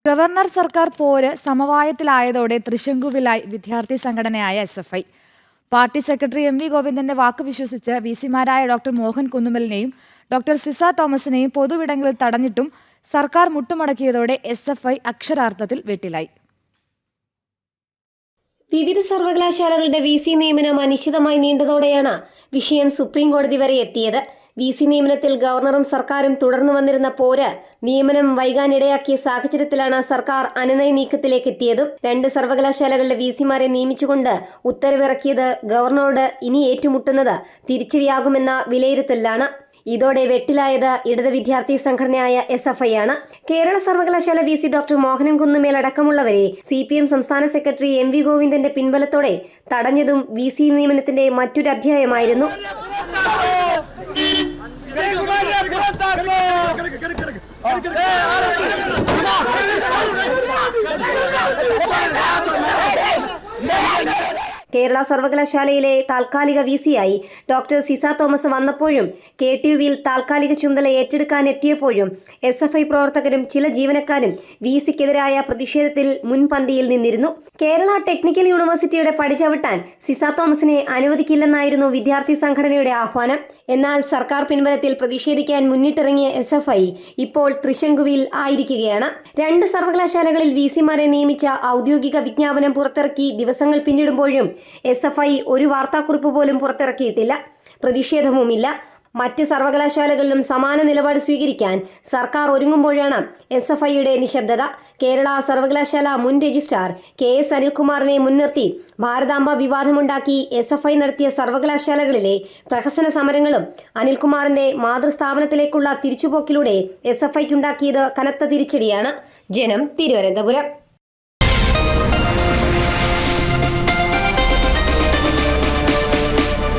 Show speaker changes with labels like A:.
A: Governor സർക്കാർ പോര് സമവായത്തിലായതോടെ തൃശങ്കുവിലായി വിദ്യാർത്ഥി സംഘടനയായ SFI. പാർട്ടി സെക്രട്ടറി MV ഗോവിന്ദന്റെ വാക്ക് വിശ്വസിച്ച് VC-മാരായ ഡോക്ടർ മോഹൻ കുന്നുമ്മലിനെയും ഡോക്ടർ സിസ തോമസിനെയും പൊതുവിടങ്ങളിൽ തടഞ്ഞിട്ടും സർക്കാർ മുട്ടുമടക്കിയതോടെ SFI അക്ഷരാർത്ഥത്തിൽ വെട്ടിലായി.
B: വിവിധ സർവകലാശാലകളുടെ VC നിയമനം അനിശ്ചിതമായി നീണ്ടതോടെയാണ് വിഷയം സുപ്രീം കോടതി വരെ എത്തിയത്. VC നിയമനത്തിൽ ഗവർണറും സർക്കാരും തുടർന്നു വന്നിരുന്ന പോര് നിയമനം വൈകാനിടയാക്കിയ സാഹചര്യത്തിലാണ് സർക്കാർ അനുനയ നീക്കത്തിലേക്ക് എത്തിയതും. 2 സർവകലാശാലകളുടെ VC-മാരെ നിയമിച്ചുകൊണ്ട് ഉത്തരവിറക്കിയത് ഗവർണറോട് ഇനി ഏറ്റുമുട്ടുന്നത് തിരിച്ചടിയാകുമെന്ന വിലയിരുത്തലാണ്. ഇതോടെ വെട്ടിലായത് ഇടത് വിദ്യാർത്ഥി സംഘടനയായ SFI ആണ്. കേരള സർവകലാശാല VC ഡോക്ടർ മോഹനൻ കുന്നുമേൽ അടക്കമുള്ളവരെ CPM സംസ്ഥാന സെക്രട്ടറി MV ഗോവിന്ദന്റെ പിൻബലത്തോടെ തടഞ്ഞതും VC നിയമനത്തിന്റെ മറ്റൊരു അധ്യായമായിരുന്നു. കേരള സർവകലാശാലയിലെ താൽക്കാലിക VC-യായി ഡോക്ടർ സിസ തോമസ് വന്നപ്പോഴും KTUവിൽ താൽക്കാലിക ചുമതല ഏറ്റെടുക്കാൻ എത്തിയപ്പോഴും SFI പ്രവർത്തകരും ചില ജീവനക്കാരും VC-ക്കെതിരായ പ്രതിഷേധത്തിൽ മുൻപന്തിയിൽ നിന്നിരുന്നു. കേരള ടെക്നിക്കൽ യൂണിവേഴ്സിറ്റിയുടെ പടിചവിട്ടാൻ സിസ തോമസിനെ അനുവദിക്കില്ലെന്നായിരുന്നു വിദ്യാർത്ഥി സംഘടനയുടെ ആഹ്വാനം. എന്നാൽ സർക്കാർ പിൻബലത്തിൽ പ്രതിഷേധിക്കാൻ മുന്നിട്ടിറങ്ങിയ SFI ഇപ്പോൾ തൃശങ്കുവിൽ ആയിരിക്കുകയാണ്. 2 സർവകലാശാലകളിൽ VC-മാരെ നിയമിച്ച ഔദ്യോഗിക വിജ്ഞാപനം പുറത്തിറക്കി ദിവസങ്ങൾ പിന്നിടുമ്പോഴും SFI ഒരു വാർത്താക്കുറിപ്പ് പോലും പുറത്തിറക്കിയിട്ടില്ല. പ്രതിഷേധവുമില്ല. മറ്റ് സർവകലാശാലകളിലും സമാന നിലപാട് സ്വീകരിക്കാൻ സർക്കാർ ഒരുങ്ങുമ്പോഴാണ് SFIയുടെ നിശബ്ദത. കേരള സർവകലാശാല മുൻ രജിസ്ട്രാർ KS അനിൽകുമാറിനെ മുൻനിർത്തി ഭാരതാംബ വിവാദമുണ്ടാക്കി SFI നടത്തിയ സർവകലാശാലകളിലെ പ്രഹസന സമരങ്ങളും അനിൽകുമാറിന്റെ മാതൃസ്ഥാപനത്തിലേക്കുള്ള തിരിച്ചുപോക്കിലൂടെ SFIക്കുണ്ടാക്കിയത് കനത്ത തിരിച്ചടിയാണ്. ജനം, തിരുവനന്തപുരം.